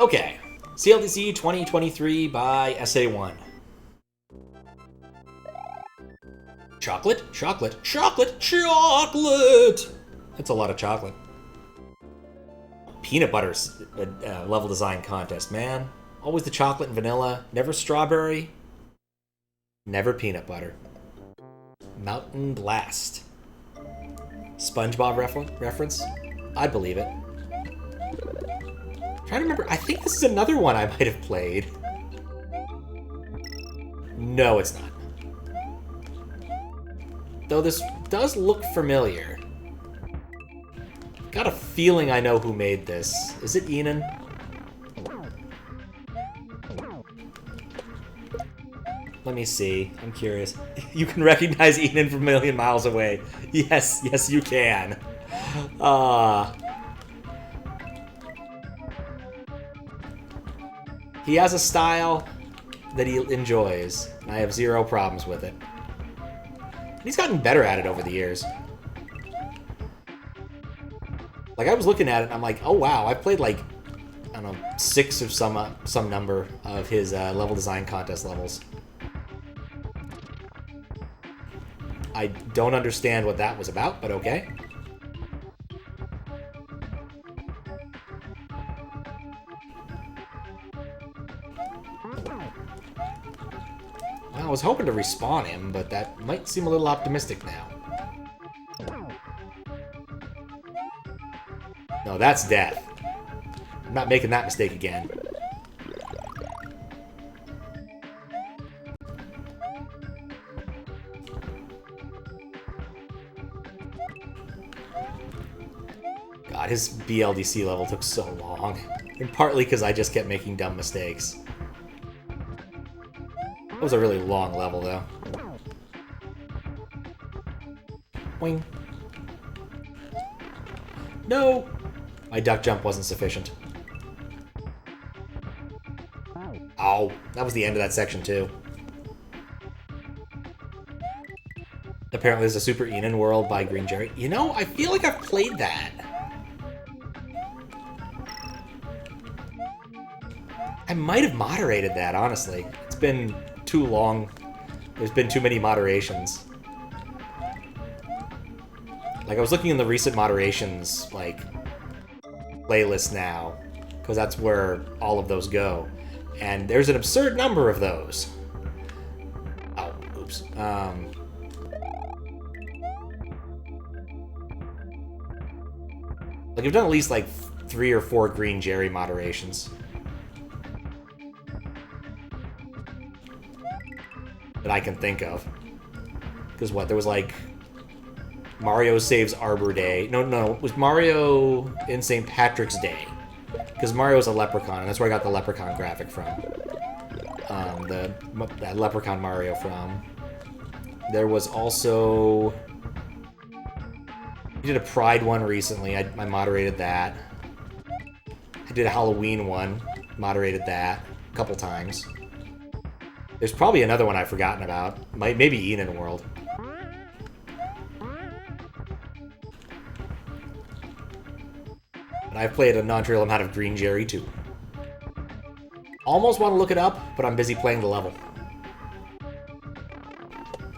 Okay, CLDC2023 by SA1. Chocolate, chocolate, chocolate, chocolate! That's a lot of chocolate. Peanut butter's level design contest, man. Always the chocolate and vanilla, never strawberry, never peanut butter. Mountain Blast. SpongeBob reference? I'd believe it. Trying to remember, I think this is another one I might have played. No, it's not. Though this does look familiar. Got a feeling I know who made this. Is it Enan? Let me see. I'm curious. You can recognize Enan from a million miles away. Yes, yes you can. He has a style that he enjoys, and I have zero problems with it. He's gotten better at it over the years. Like, I was looking at it, and I'm like, oh wow, I've played like, I don't know, 6 of some number of his level design contest levels. I don't understand what that was about, but okay. I was hoping to respawn him, but that might seem a little optimistic now. No, that's death. I'm not making that mistake again. God, his BLDC level took so long. And partly because I just kept making dumb mistakes. That was a really long level, though. Boing. No! My duck jump wasn't sufficient. Ow. That was the end of that section, too. Apparently there's a Super Enan World by Green Jerry. You know, I feel like I've played that. I might have moderated that, honestly. It's been too long. There's been too many moderations. Like, I was looking in the recent moderations, like, playlist now, because that's where all of those go. And there's an absurd number of those. Oh, oops. Like, I've done at least, like, 3 or 4 Green Jerry moderations. That I can think of. Because what, there was like Mario Saves Arbor Day. No, it was Mario in St. Patrick's Day. Because Mario's a leprechaun, and that's where I got the leprechaun graphic from. That leprechaun Mario from. There was also... I did a Pride one recently. I moderated that. I did a Halloween one. Moderated that a couple times. There's probably another one I've forgotten about. Maybe Enan World. And I've played a non-trivial amount of Green Jerry, too. Almost want to look it up, but I'm busy playing the level.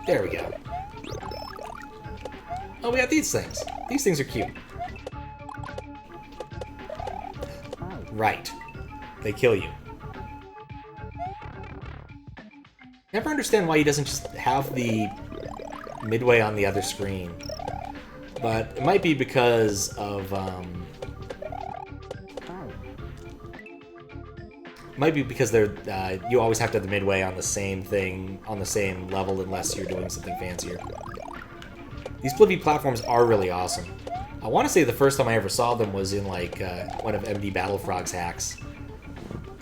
There we go. Oh, we got these things. These things are cute. Right. They kill you. Never understand why he doesn't just have the midway on the other screen. But it might be because of, might be because they're, you always have to have the midway on the same thing, on the same level, unless you're doing something fancier. These flippy platforms are really awesome. I want to say the first time I ever saw them was in, like, one of MD Battlefrog's hacks.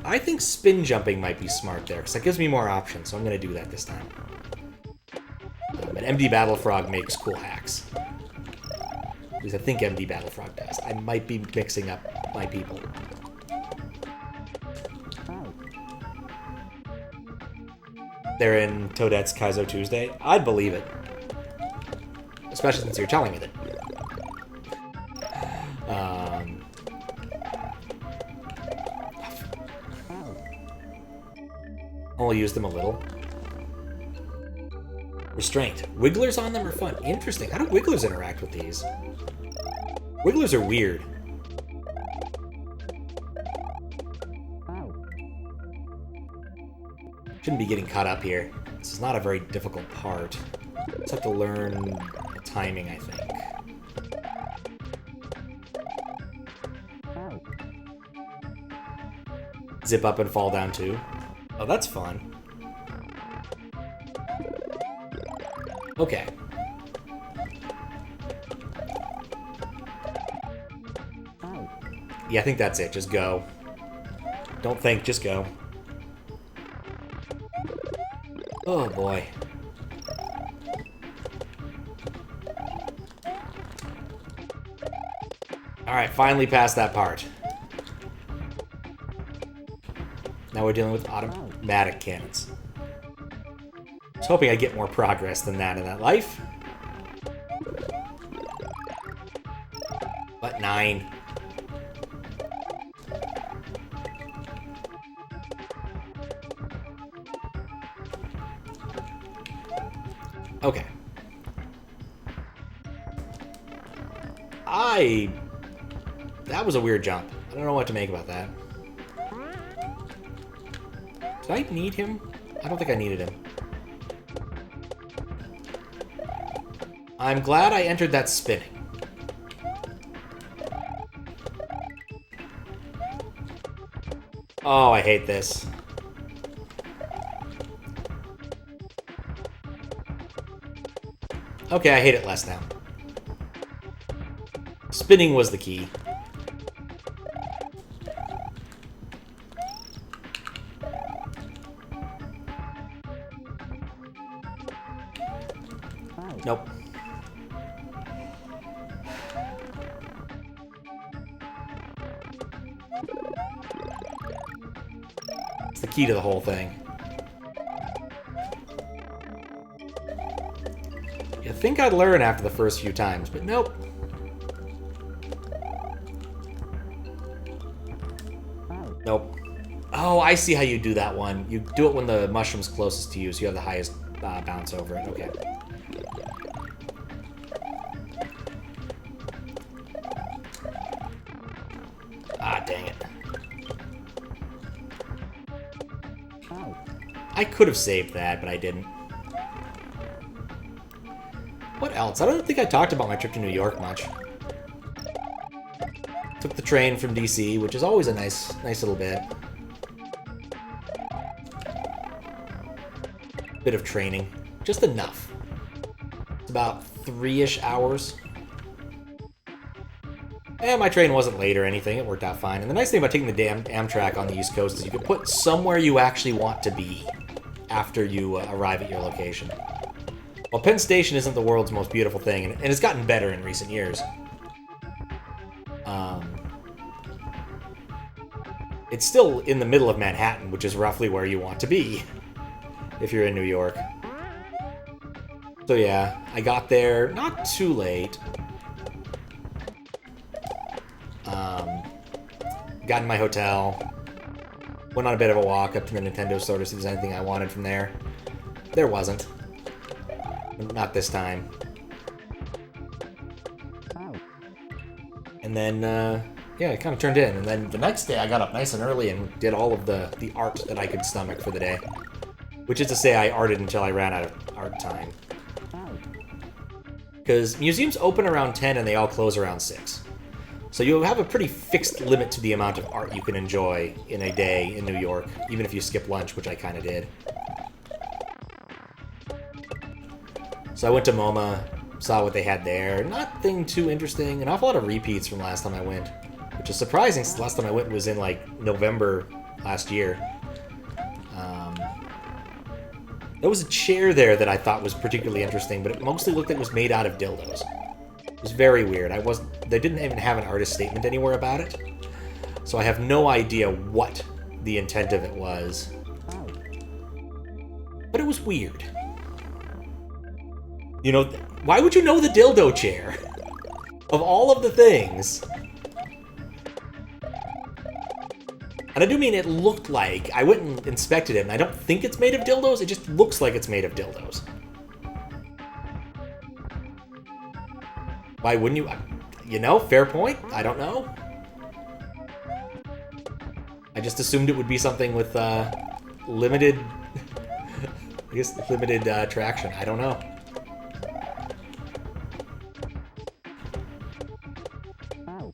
I think spin jumping might be smart there, because that gives me more options, so I'm going to do that this time. But MD Battlefrog makes cool hacks. At least I think MD Battlefrog does. I might be mixing up my people. They're in Toadette's Kaizo Tuesday? I'd believe it. Especially since you're telling me that. I'll use them a little. Restraint. Wigglers on them are fun. Interesting. How do wigglers interact with these? Wigglers are weird. Shouldn't be getting caught up here. This is not a very difficult part. Just have to learn the timing, I think. Zip up and fall down too. Oh, that's fun. Okay. Yeah, I think that's it. Just go. Don't think, just go. Oh boy. Alright, finally past that part. Now we're dealing with automatic cannons. I was hoping I'd get more progress than that in that life. But 9. Okay. That was a weird jump. I don't know what to make about that. Did I need him? I don't think I needed him. I'm glad I entered that spinning. Oh, I hate this. Okay, I hate it less now. Spinning was the key. Nope. It's the key to the whole thing. You think I'd learn after the first few times, but nope. Nope. Oh, I see how you do that one. You do it when the mushroom's closest to you, so you have the highest bounce over it. Okay. Ah, dang it. I could have saved that, but I didn't. What else? I don't think I talked about my trip to New York much. Took the train from DC, which is always a nice little bit. Bit of training. Just enough. It's about 3-ish hours. And my train wasn't late or anything. It worked out fine. And the nice thing about taking the damn Amtrak on the East Coast is you can put somewhere you actually want to be after you arrive at your location. Well, Penn Station isn't the world's most beautiful thing, and it's gotten better in recent years. It's still in the middle of Manhattan, which is roughly where you want to be if you're in New York. So yeah, I got there not too late. Got in my hotel. Went on a bit of a walk up to the Nintendo store to see if there's anything I wanted from there. There wasn't. Not this time. And then, yeah, it kind of turned in. And then the next day I got up nice and early and did all of the art that I could stomach for the day. Which is to say I arted until I ran out of art time. Because museums open around 10 and they all close around 6. So you have a pretty fixed limit to the amount of art you can enjoy in a day in New York, even if you skip lunch, which I kind of did. So I went to MoMA, saw what they had there. Nothing too interesting. An awful lot of repeats from last time I went, which is surprising since the last time I went was in, like, November last year. There was a chair there that I thought was particularly interesting, but it mostly looked like it was made out of dildos. It was very weird. They didn't even have an artist statement anywhere about it, so I have no idea what the intent of it was. But it was weird. You know, why would you know the dildo chair? Of all of the things. And I do mean it looked like. I went and inspected it, and I don't think it's made of dildos. It just looks like it's made of dildos. Why wouldn't you? You know, fair point. I don't know. I just assumed it would be something with limited, I guess, limited traction. I don't know.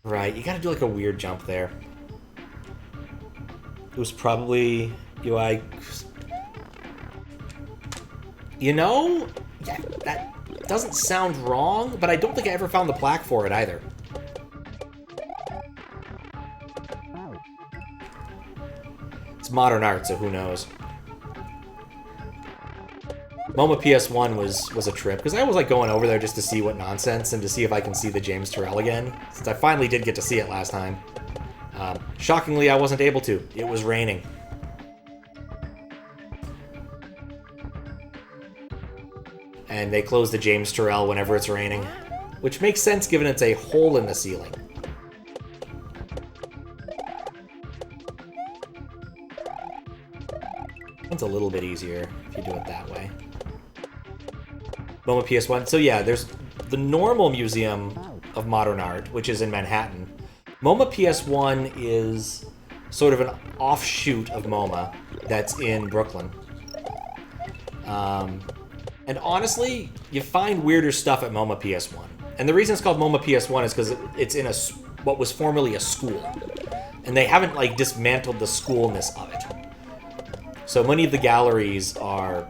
Right, you gotta do like a weird jump there. It was probably UI. You know, yeah, that doesn't sound wrong, but I don't think I ever found the plaque for it either. It's modern art, so who knows. MoMA PS1 was a trip, because I was like going over there just to see what nonsense and to see if I can see the James Turrell again, since I finally did get to see it last time. Shockingly, I wasn't able to. It was raining. And they close the James Turrell whenever it's raining, which makes sense given it's a hole in the ceiling. It's a little bit easier if you do it that way. MoMA PS1. So yeah, there's the normal Museum of Modern Art, which is in Manhattan. MoMA PS1 is sort of an offshoot of MoMA that's in Brooklyn. And honestly, you find weirder stuff at MoMA PS1. And the reason it's called MoMA PS1 is because it's in what was formerly a school. And they haven't, like, dismantled the schoolness of it. So many of the galleries are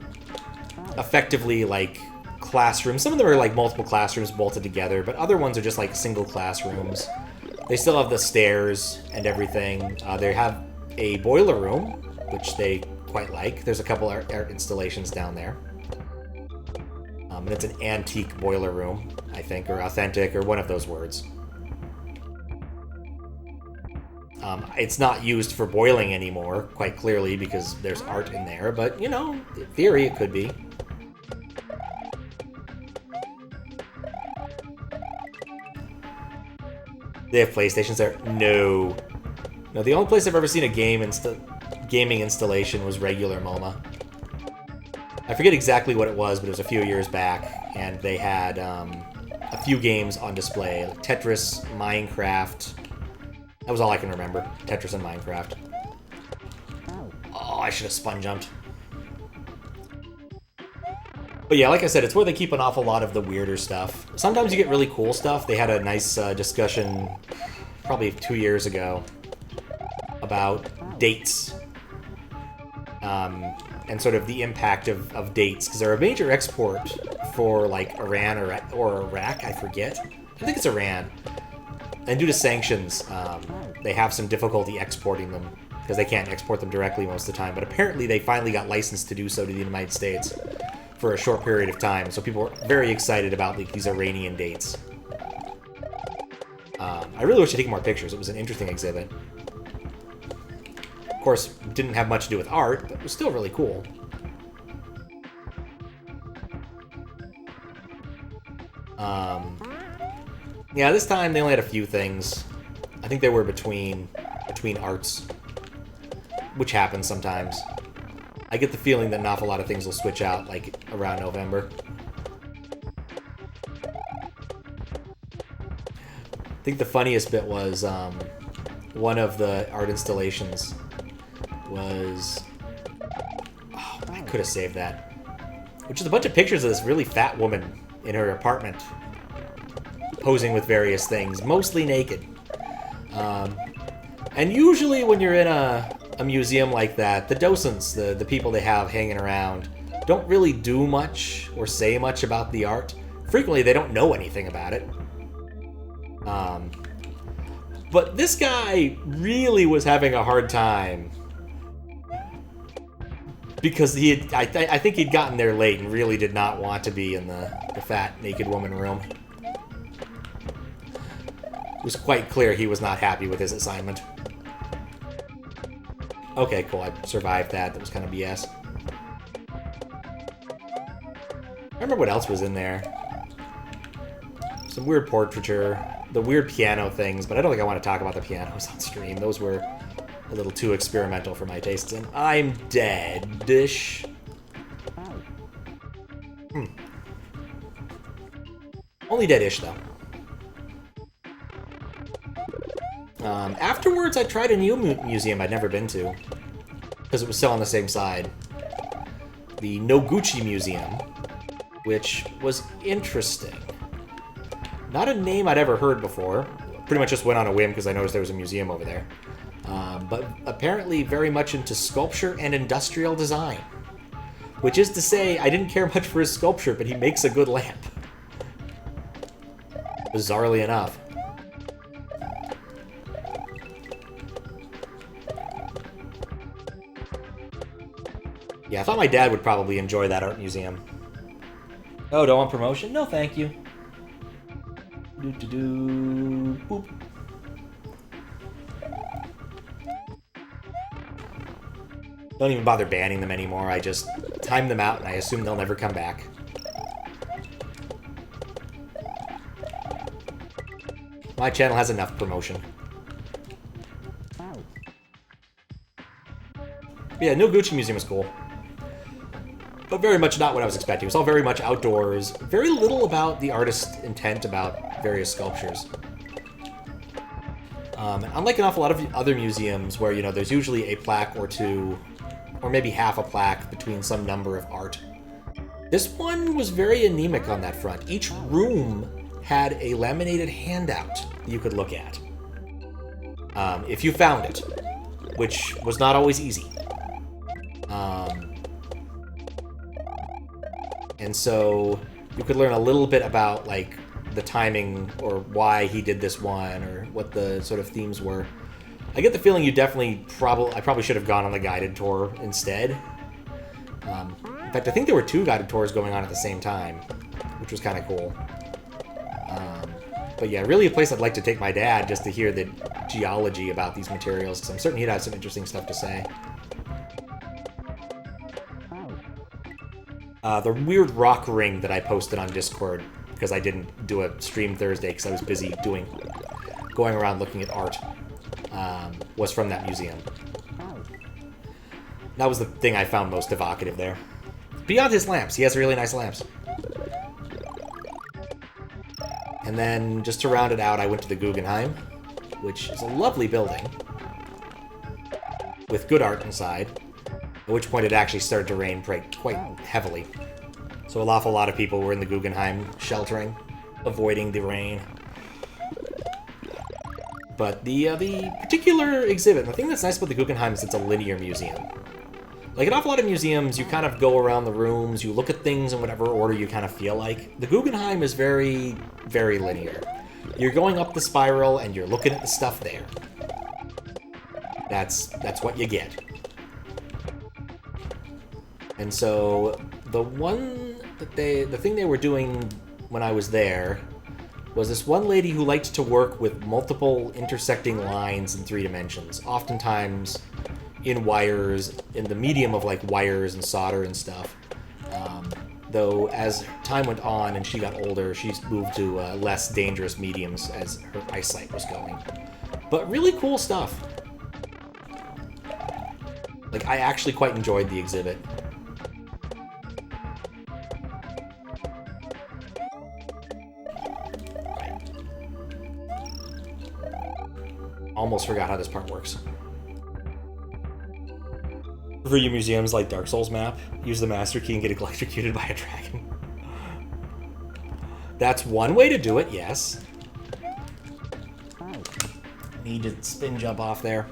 effectively, like, classrooms. Some of them are, like, multiple classrooms bolted together, but other ones are just, like, single classrooms. They still have the stairs and everything. They have a boiler room, which they quite like. There's a couple art installations down there. And it's an antique boiler room, I think, or authentic, or one of those words. It's not used for boiling anymore, quite clearly, because there's art in there, but, you know, in theory, it could be. They have PlayStations there? No. No, the only place I've ever seen a gaming installation was regular MoMA. I forget exactly what it was, but it was a few years back, and they had a few games on display, like Tetris, Minecraft. That was all I can remember, Tetris and Minecraft. Oh, I should have spun jumped. But yeah, like I said, it's where they keep an awful lot of the weirder stuff. Sometimes you get really cool stuff. They had a nice discussion probably 2 years ago about dates. And sort of the impact of dates, because they're a major export for, like, Iran or Iraq, I forget. I think it's Iran. And due to sanctions, they have some difficulty exporting them, because they can't export them directly most of the time. But apparently they finally got licensed to do so to the United States for a short period of time. So people were very excited about, like, these Iranian dates. I really wish I'd taken more pictures. It was an interesting exhibit. Of course, didn't have much to do with art, but it was still really cool. Yeah, this time they only had a few things. I think they were between arts, which happens sometimes. I get the feeling that an awful lot of things will switch out, like, around November. I think the funniest bit was one of the art installations was... Oh, I could have saved that. Which is a bunch of pictures of this really fat woman in her apartment posing with various things, mostly naked. And usually when you're in a museum like that, the docents, the people they have hanging around, don't really do much or say much about the art. Frequently, they don't know anything about it. But this guy really was having a hard time because I think he'd gotten there late and really did not want to be in the fat, naked woman room. It was quite clear he was not happy with his assignment. Okay, cool. I survived that. That was kind of BS. I remember what else was in there. Some weird portraiture. The weird piano things, but I don't think I want to talk about the pianos on stream. Those a little too experimental for my tastes, and I'm dead-ish. Only dead-ish, though. Afterwards, I tried a new museum I'd never been to, because it was still on the same side. The Noguchi Museum, which was interesting. Not a name I'd ever heard before. Pretty much just went on a whim because I noticed there was a museum over there. But apparently very much into sculpture and industrial design. Which is to say, I didn't care much for his sculpture, but he makes a good lamp. Bizarrely enough. Yeah, I thought my dad would probably enjoy that art museum. Oh, don't want promotion? No, thank you. Boop. Don't even bother banning them anymore. I just time them out and I assume they'll never come back. My channel has enough promotion. But yeah, Noguchi Museum is cool. But very much not what I was expecting. It was all very much outdoors. Very little about the artist's intent about various sculptures. And unlike an awful lot of other museums where, you know, there's usually a plaque or two, or maybe half a plaque between some number of art, this one was very anemic on that front. Each room had a laminated handout you could look at. If you found it, which was not always easy. And so you could learn a little bit about, like, the timing or why he did this one or what the sort of themes were. I get the feeling you definitely I probably should have gone on the guided tour instead. In fact, I think there were 2 guided tours going on at the same time, which was kind of cool. But yeah, really a place I'd like to take my dad just to hear the geology about these materials, because I'm certain he'd have some interesting stuff to say. The weird rock ring that I posted on Discord, because I didn't do a stream Thursday because I was busy going around looking at art, was from that museum. That was the thing I found most evocative there. Beyond his lamps, he has really nice lamps. And then, just to round it out, I went to the Guggenheim, which is a lovely building, with good art inside, at which point it actually started to rain quite heavily. So an awful lot of people were in the Guggenheim sheltering, avoiding the rain. But the particular exhibit, the thing that's nice about the Guggenheim is it's a linear museum. Like an awful lot of museums, you kind of go around the rooms, you look at things in whatever order you kind of feel like. The Guggenheim is very, very linear. You're going up the spiral and you're looking at the stuff there. That's what you get. And so the thing they were doing when I was there was this one lady who liked to work with multiple intersecting lines in 3 dimensions, oftentimes in wires, in the medium of like wires and solder and stuff. Though as time went on and she got older, she's moved to less dangerous mediums as her eyesight was going. But really cool stuff. Like, I actually quite enjoyed the exhibit. Almost forgot how this part works. For you museums like Dark Souls map, use the master key and get electrocuted by a dragon. That's one way to do it, yes. Need to spin jump off there.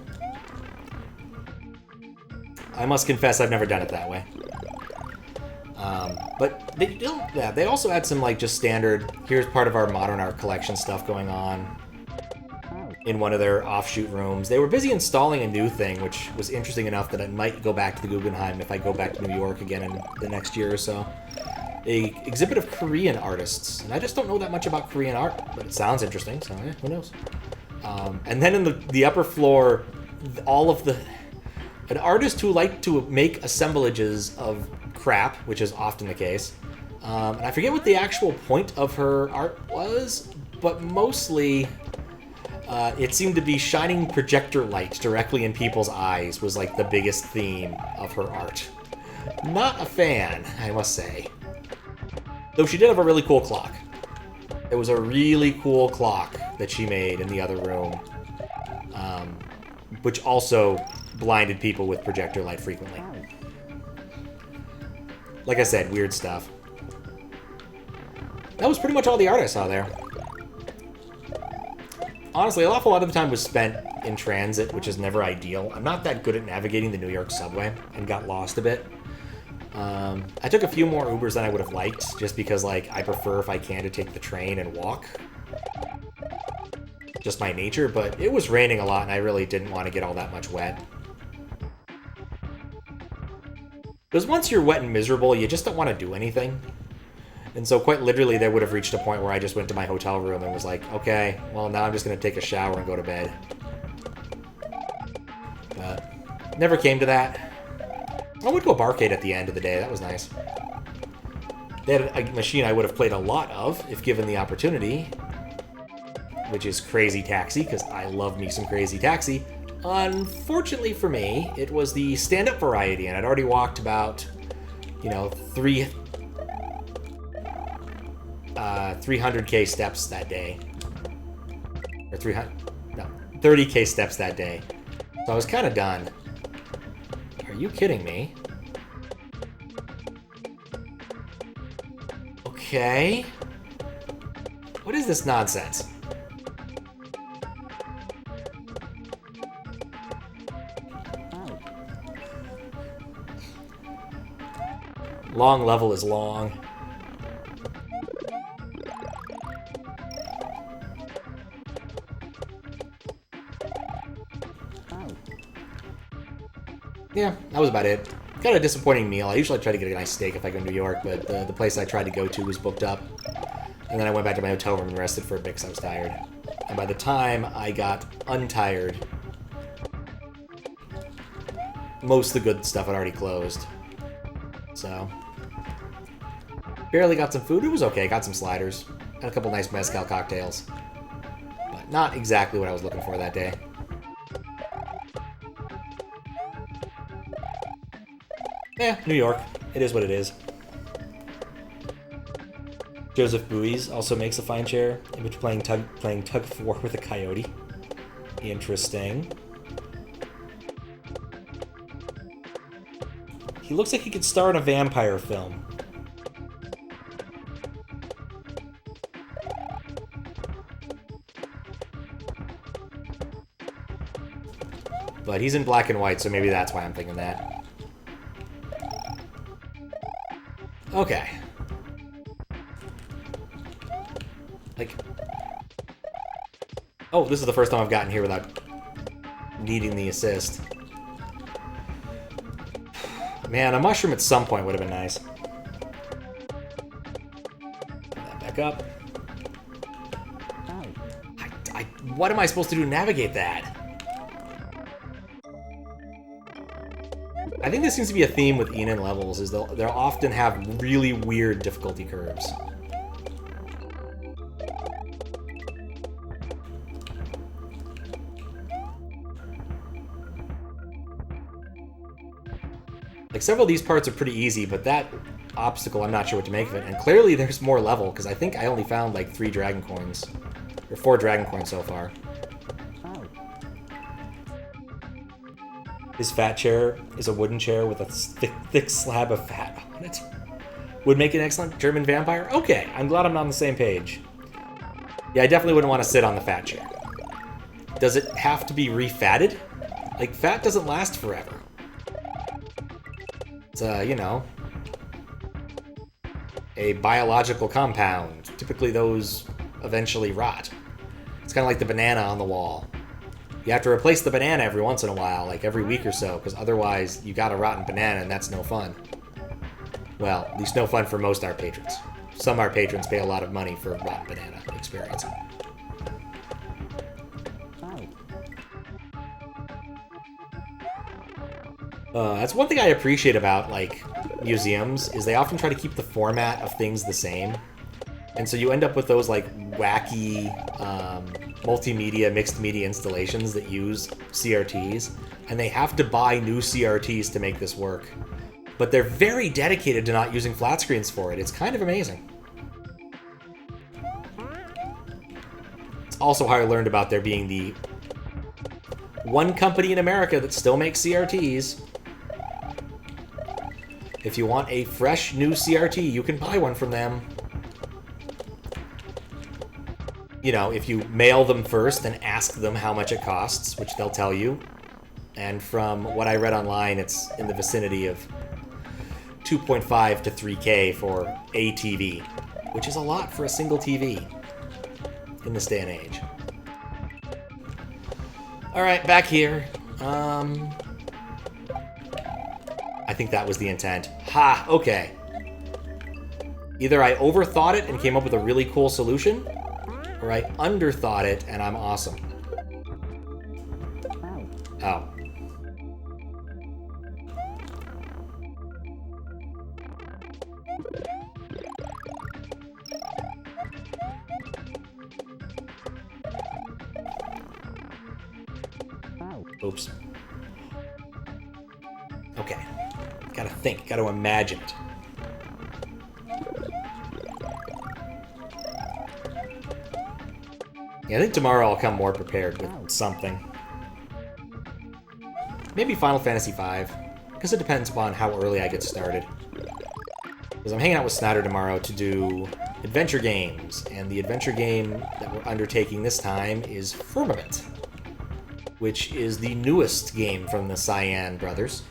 I must confess I've never done it that way. But they also had some like just standard, here's part of our modern art collection stuff going on in one of their offshoot rooms. They were busy installing a new thing, which was interesting enough that I might go back to the Guggenheim if I go back to New York again in the next year or so. A exhibit of Korean artists. And I just don't know that much about Korean art, but it sounds interesting, so yeah, who knows. And then in the upper floor, an artist who liked to make assemblages of crap, which is often the case. And I forget what the actual point of her art was, but mostly It seemed to be shining projector light directly in people's eyes was like the biggest theme of her art. Not a fan, I must say. Though she did have a really cool clock. It was a really cool clock that she made in the other room, which also blinded people with projector light frequently. Like I said, weird stuff. That was pretty much all the art I saw there. Honestly, an awful lot of the time was spent in transit, which is never ideal. I'm not that good at navigating the New York subway and got lost a bit. I took a few more Ubers than I would have liked, just because, like, I prefer, if I can, to take the train and walk. Just my nature, but it was raining a lot, and I really didn't want to get all that much wet. Because once you're wet and miserable, you just don't want to do anything. And so, quite literally, they would have reached a point where I just went to my hotel room and was like, okay, well, now I'm just going to take a shower and go to bed. But never came to that. I went to a barcade at the end of the day. That was nice. They had a machine I would have played a lot of if given the opportunity, which is Crazy Taxi, because I love me some Crazy Taxi. Unfortunately for me, it was the stand-up variety, and I'd already walked about, 300k steps that day. Or 30k steps that day. So I was kind of done. Are you kidding me? Okay. What is this nonsense? Long level is long. Yeah, that was about it. Kind of a disappointing meal. I usually try to get a nice steak if I go to New York, but the place I tried to go to was booked up. And then I went back to my hotel room and rested for a bit because I was tired. And by the time I got untired, most of the good stuff had already closed. So, barely got some food. It was okay. Got some sliders. Had a couple nice mezcal cocktails. But not exactly what I was looking for that day. Yeah, New York. It is what it is. Joseph Buies also makes a fine chair, in which playing tug of war with a coyote. Interesting. He looks like he could star in a vampire film. But he's in black and white, so maybe that's why I'm thinking that. Okay. Like... Oh, this is the first time I've gotten here without needing the assist. Man, a mushroom at some point would have been nice. Put that back up. What am I supposed to do to navigate that? I think this seems to be a theme with Enan levels, is they'll often have really weird difficulty curves. Like, several of these parts are pretty easy, but that obstacle, I'm not sure what to make of it. And clearly there's more level, because I think I only found like 3 dragon coins. Or 4 dragon coins so far. His fat chair is a wooden chair with a thick slab of fat on it. Would make an excellent German vampire? Okay, I'm glad I'm on the same page. Yeah, I definitely wouldn't want to sit on the fat chair. Does it have to be refatted? Like, fat doesn't last forever. It's, a biological compound. Typically those eventually rot. It's kind of like the banana on the wall. You have to replace the banana every once in a while, like every week or so, because otherwise you got a rotten banana and that's no fun. Well, at least no fun for most art patrons. Some art patrons pay a lot of money for rotten banana experience. That's one thing I appreciate about, like, museums, is they often try to keep the format of things the same. And so you end up with those, like, wacky, multimedia, mixed media installations that use CRTs, and they have to buy new CRTs to make this work. But they're very dedicated to not using flat screens for it. It's kind of amazing. It's also how I learned about there being the one company in America that still makes CRTs. If you want a fresh new CRT, you can buy one from them. You know, if you mail them first and ask them how much it costs, which they'll tell you. And from what I read online, it's in the vicinity of 2.5 to 3K for a TV, which is a lot for a single TV in this day and age. All right, back here. I think that was the intent. Ha, okay. Either I overthought it and came up with a really cool solution, or I underthought it and I'm awesome. Oh. Oops. Okay. Gotta think, gotta imagine it. Yeah, I think tomorrow I'll come more prepared with something. Maybe Final Fantasy V, because it depends upon how early I get started. Because I'm hanging out with Snyder tomorrow to do adventure games, and the adventure game that we're undertaking this time is Firmament, which is the newest game from the Cyan brothers.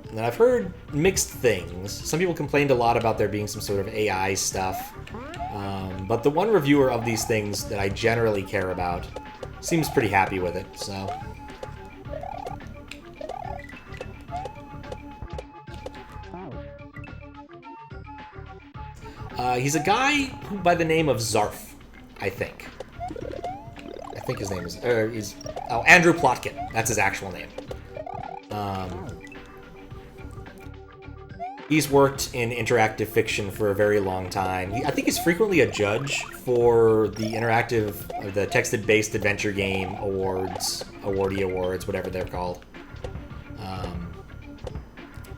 And I've heard mixed things. Some people complained a lot about there being some sort of AI stuff. But the one reviewer of these things that I generally care about seems pretty happy with it, so... he's a guy who, by the name of Zarf, I think. I think his name is... Andrew Plotkin. That's his actual name. He's worked in interactive fiction for a very long time. I think he's frequently a judge for the the texted-based adventure game awardee awards, whatever they're called.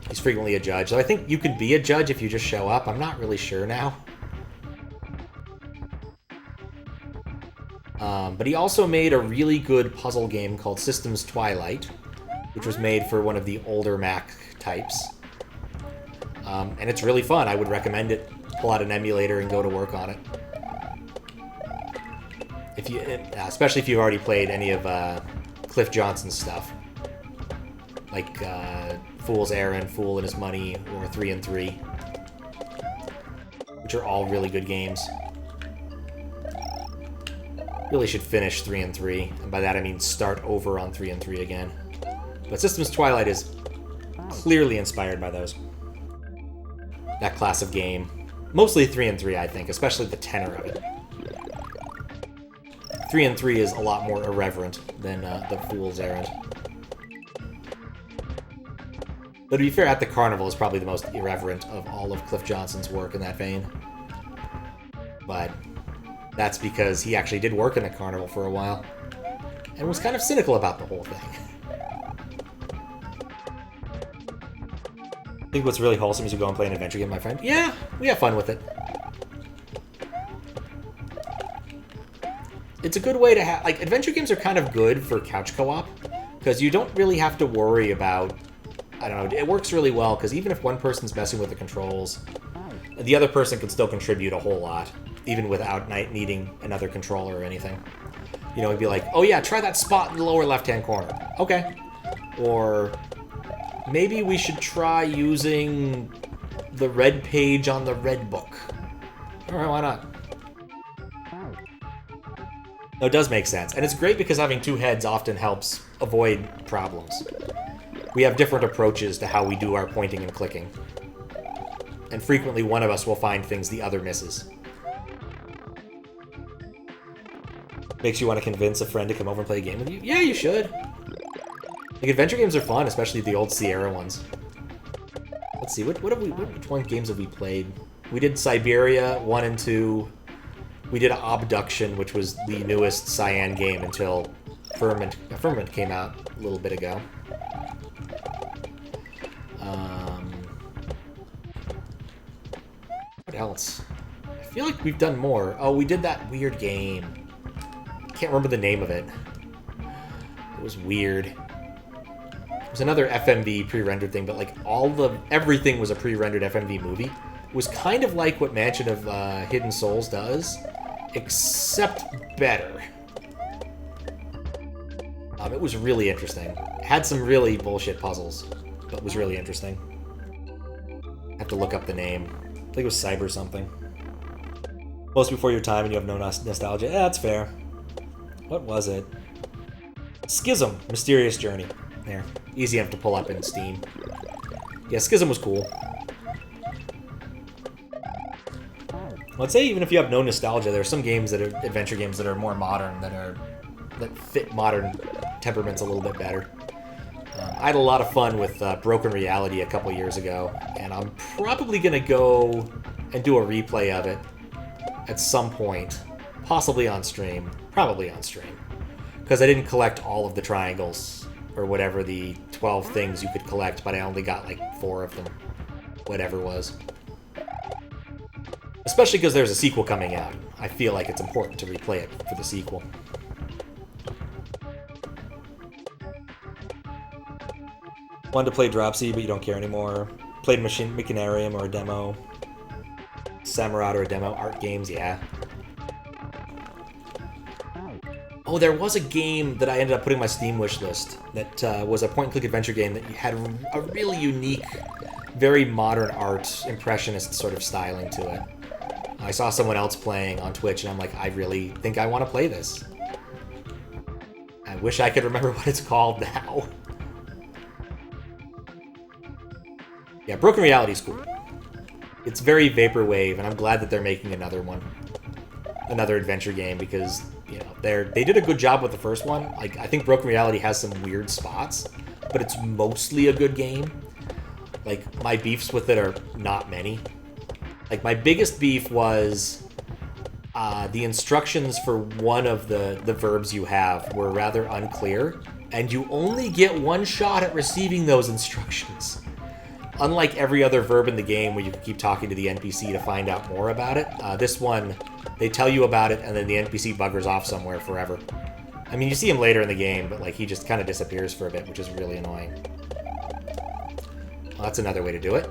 He's frequently a judge. So I think you could be a judge if you just show up. I'm not really sure now. But he also made a really good puzzle game called Systems Twilight, which was made for one of the older Mac types. And it's really fun. I would recommend it. Pull out an emulator and go to work on it. Especially if you've already played any of Cliff Johnson's stuff, like Fool's Errand, Fool and His Money, or 3 and 3, which are all really good games. Really should finish 3 and 3, and by that I mean start over on 3 and 3 again. But Systems Twilight is clearly inspired by those. That class of game. Mostly 3 and 3, I think, especially the tenor of it. 3 and 3 is a lot more irreverent than the Fool's Errand. But to be fair, At the Carnival is probably the most irreverent of all of Cliff Johnson's work in that vein. But that's because he actually did work in the Carnival for a while, and was kind of cynical about the whole thing. I think what's really wholesome is you go and play an adventure game with my friend. Yeah, we have fun with it. It's a good way to have... Like, adventure games are kind of good for couch co-op, because you don't really have to worry about... I don't know, it works really well, because even if one person's messing with the controls, the other person can still contribute a whole lot, even without needing another controller or anything. You know, it'd be like, oh yeah, try that spot in the lower left-hand corner. Okay. Or... maybe we should try using the red page on the red book. Alright, why not? No, it does make sense. And it's great because having two heads often helps avoid problems. We have different approaches to how we do our pointing and clicking. And frequently one of us will find things the other misses. Makes you want to convince a friend to come over and play a game with you? Yeah, you should. Like, adventure games are fun, especially the old Sierra ones. Let's see, which games have we played? We did Siberia 1 and 2. We did Obduction, which was the newest Cyan game until Firmament came out a little bit ago. What else? I feel like we've done more. Oh, we did that weird game. Can't remember the name of it. It was weird. It was another FMV pre-rendered thing, but like everything was a pre-rendered FMV movie. It was kind of like what Mansion of Hidden Souls does, except better. It was really interesting. It had some really bullshit puzzles, but was really interesting. I have to look up the name. I think it was Cyber something. Most before your time and you have no nostalgia. Yeah, that's fair. What was it? Schism. Mysterious Journey. There. Easy enough to pull up in Steam. Yeah, Schism was cool. Well, I'd say even if you have no nostalgia, there are some games that are adventure games that are more modern, that fit modern temperaments a little bit better. I had a lot of fun with Broken Reality a couple years ago, and I'm probably going to go and do a replay of it at some point, possibly on stream, probably on stream, because I didn't collect all of the triangles, or whatever the 12 things you could collect, but I only got like 4 of them, whatever it was. Especially because there's a sequel coming out. I feel like it's important to replay it for the sequel. Wanted to play Dropsy, but you don't care anymore. Played Machinarium or a demo. Samurai or a demo. Art games, yeah. Oh, there was a game that I ended up putting on my Steam wish list that was a point-and-click adventure game that had a really unique, very modern art, impressionist sort of styling to it. I saw someone else playing on Twitch, and I'm like, I really think I want to play this. I wish I could remember what it's called now. Yeah, Broken Reality is cool. It's very vaporwave, and I'm glad that they're making another one. Another adventure game, because, you know, they did a good job with the first one. Like, I think Broken Reality has some weird spots, but it's mostly a good game. Like, my beefs with it are not many. Like, my biggest beef was the instructions for one of the verbs you have were rather unclear, and you only get one shot at receiving those instructions. Unlike every other verb in the game where you can keep talking to the NPC to find out more about it, this one, they tell you about it and then the NPC buggers off somewhere forever. I mean, you see him later in the game, but like he just kind of disappears for a bit, which is really annoying. Well, that's another way to do it.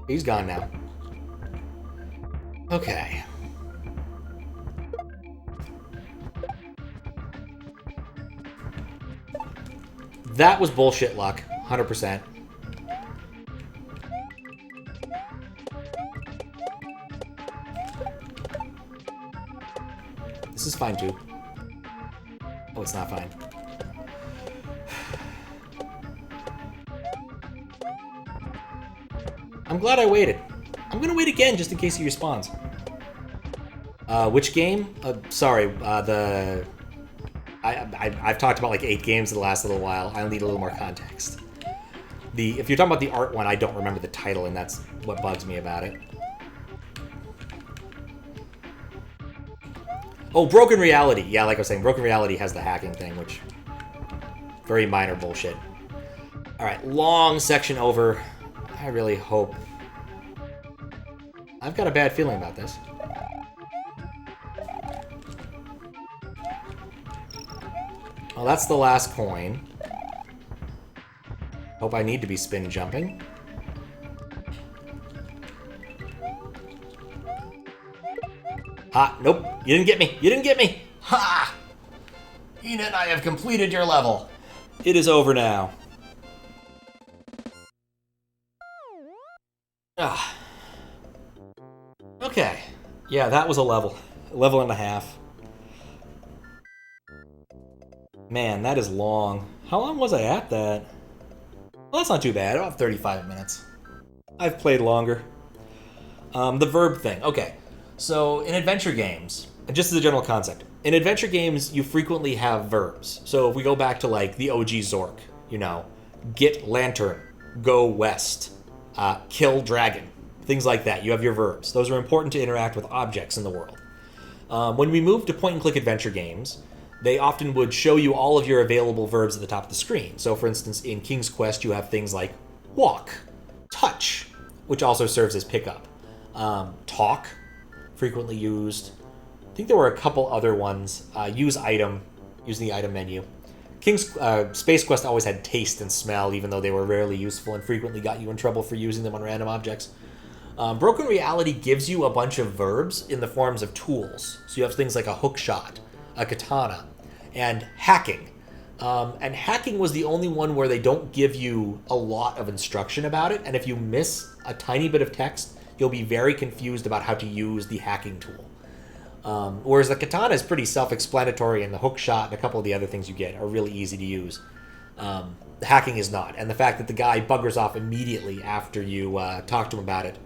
He's gone now. Okay. That was bullshit luck, 100%. This is fine too. Oh, it's not fine. I'm glad I waited. I'm gonna wait again just in case he responds. Which game? Sorry, I've talked about like 8 games in the last little while. I'll need a little more context. If you're talking about the art one, I don't remember the title, and that's what bugs me about it. Oh, Broken Reality. Yeah, like I was saying, Broken Reality has the hacking thing, which... very minor bullshit. Alright, long section over. I really hope... I've got a bad feeling about this. Well, that's the last coin. Hope I need to be spin jumping. Ha! Nope. You didn't get me. You didn't get me. Ha! Enan, I have completed your level. It is over now. Ah. Okay. Yeah, that was a level. A level and a half. Man, that is long. How long was I at that? Well, that's not too bad. About 35 minutes. I've played longer. The verb thing. Okay. So, in adventure games, and just as a general concept, in adventure games, you frequently have verbs. So, if we go back to, like, the OG Zork, you know, get lantern, go west, kill dragon, things like that. You have your verbs. Those are important to interact with objects in the world. When we move to point-and-click adventure games, they often would show you all of your available verbs at the top of the screen. So, for instance, in King's Quest, you have things like walk, touch, which also serves as pickup, talk, frequently used. I think there were a couple other ones. Use item, use the item menu. Space Quest always had taste and smell, even though they were rarely useful and frequently got you in trouble for using them on random objects. Broken Reality gives you a bunch of verbs in the forms of tools. So you have things like a hook shot, a katana, and hacking. And hacking was the only one where they don't give you a lot of instruction about it, and if you miss a tiny bit of text, you'll be very confused about how to use the hacking tool. Whereas the katana is pretty self-explanatory, and the hook shot and a couple of the other things you get are really easy to use. The hacking is not, and the fact that the guy buggers off immediately after you talk to him about it,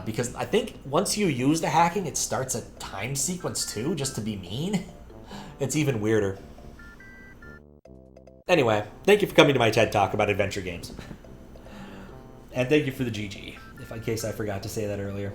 because I think once you use the hacking, it starts a time sequence too, just to be mean. It's even weirder. Anyway, thank you for coming to my TED Talk about adventure games. And thank you for the GG, in case I forgot to say that earlier.